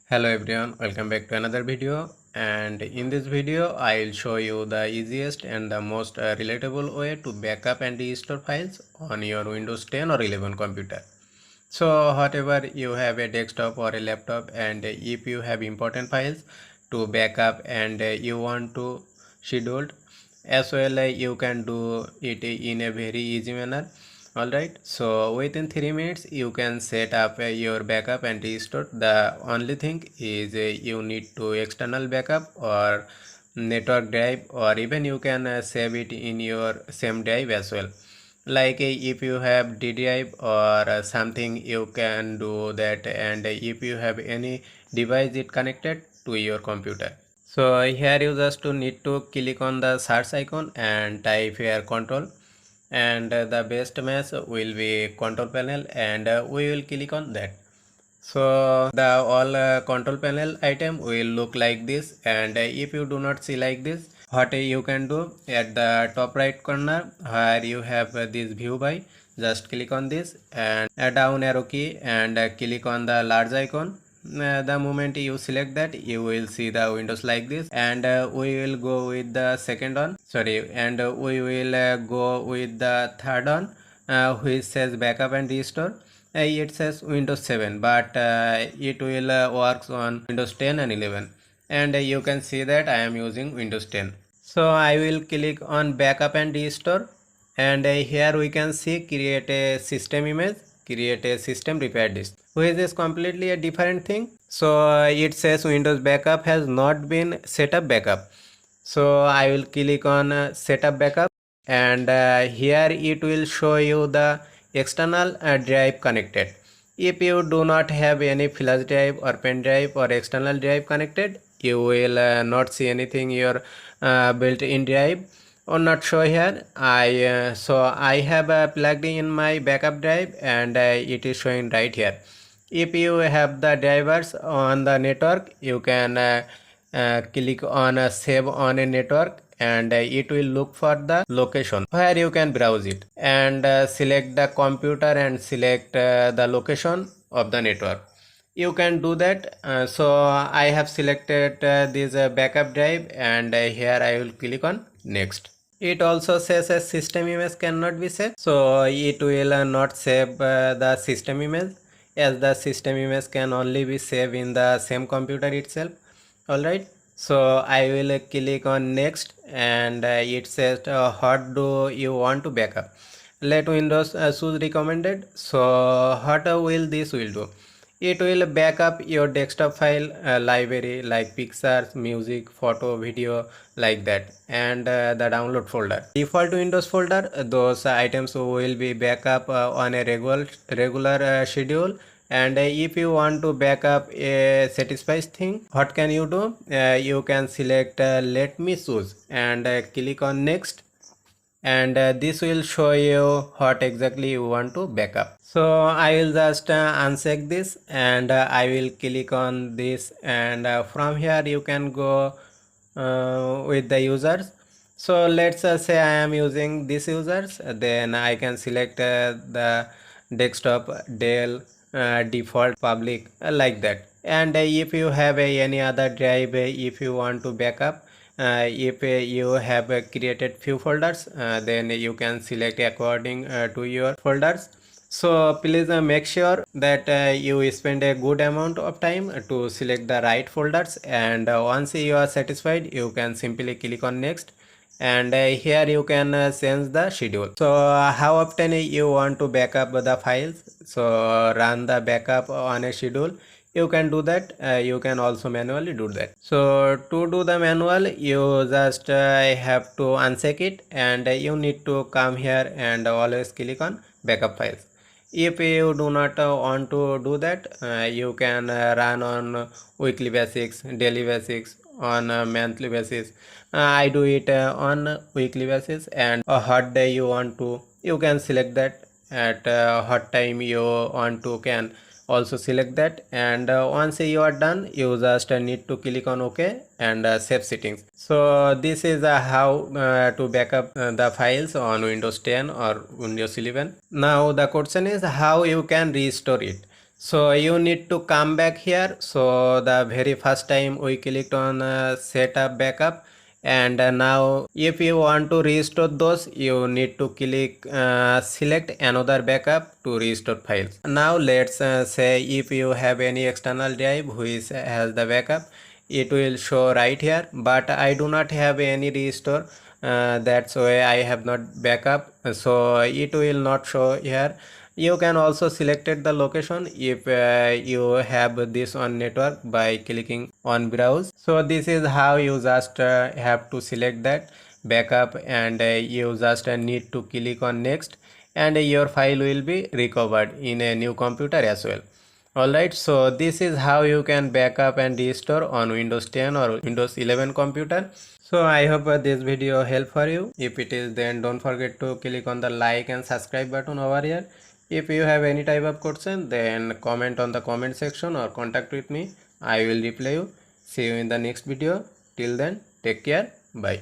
Hello everyone, welcome back to another video, and in this video I'll show you the easiest and the most relatable way to backup and restore files on your Windows 10 or 11 computer. So whatever you have a desktop or a laptop, and if you have important files to backup and you want to schedule as well, you can do it in a very easy manner. Alright, so within 3 minutes you can set up your backup and restore. The only thing is you need to external backup or network drive, or even you can save it in your same drive as well. Like if you have D drive or something, you can do that, and if you have any device it connected to your computer. So here you just need to click on the search icon and type here control, and the best match will be control panel, and we will click on that. So the all control panel item will look like this, and if you do not see like this, what you can do, at the top right corner where you have this view by, just click on this and a down arrow key and click on the large icon. The moment you select that, you will see the windows like this, and we will go with the second one, sorry, and we will go with the third one, which says backup and restore. It says Windows 7, but it will works on Windows 10 and 11, and you can see that I am using Windows 10. So I will click on backup and restore, and here we can see create a system image, create a system repair disk, which is completely a different thing. So it says Windows backup has not been set up backup. So I will click on setup backup, and here it will show you the external drive connected. If you do not have any flash drive or pen drive or external drive connected, you will not see anything your built-in drive or not show here. So I have plugged in my backup drive, and it is showing right here. If you have the drivers on the network, you can click on save on a network, and it will look for the location where you can browse it, and select the computer and select the location of the network. You can do that. So I have selected this backup drive, and here I will click on next. It also says a system image cannot be saved, so it will not save the system image, as the system image can only be saved in the same computer itself. Alright, so I will click on next, and it says what do you want to backup. Let Windows choose recommended. So what will this will do, it will back up your desktop file library like pictures, music, photo, video, like that, and the download folder, default Windows folder. Those items will be backup on a regular schedule. And if you want to backup a satisfies thing, what can you do, you can select let me choose, and click on next, and this will show you what exactly you want to backup. So I will just uncheck this, and I will click on this, and from here you can go with the users. So let's say I am using this users, then I can select the desktop Dell default public, like that. And if you have any other drive, if you want to backup, if you have created few folders, then you can select according to your folders. So please make sure that you spend a good amount of time to select the right folders, and once you are satisfied, you can simply click on next, and here you can change the schedule. So how often you want to backup the files, so run the backup on a schedule, you can do that. You can also manually do that. So to do the manual, you just have to uncheck it, and you need to come here and always click on backup files. If you do not want to do that, you can run on weekly basis, daily basis, on a monthly basis. I do it on weekly basis, and a hot day you want to, you can select that. At hot time you want to, can also select that, and once you are done, you just need to click on OK and save settings. So this is how to backup the files on Windows 10 or Windows 11. Now the question is how you can restore it. So you need to come back here. So the very first time we clicked on setup backup, and now if you want to restore those, you need to click select another backup to restore files. Now let's say if you have any external drive which has the backup, it will show right here, but I do not have any restore, that's why I have not backup, so it will not show here. You can also selected the location if you have this on network by clicking on browse. So this is how you just have to select that backup, and you just need to click on next, and your file will be recovered in a new computer as well. Alright, so this is how you can backup and restore on Windows 10 or Windows 11 computer. So I hope this video help for you. If it is, then don't forget to click on the like and subscribe button over here. If you have any type of question, then comment on the comment section or contact with me. I will reply you. See you in the next video. Till then, take care. Bye.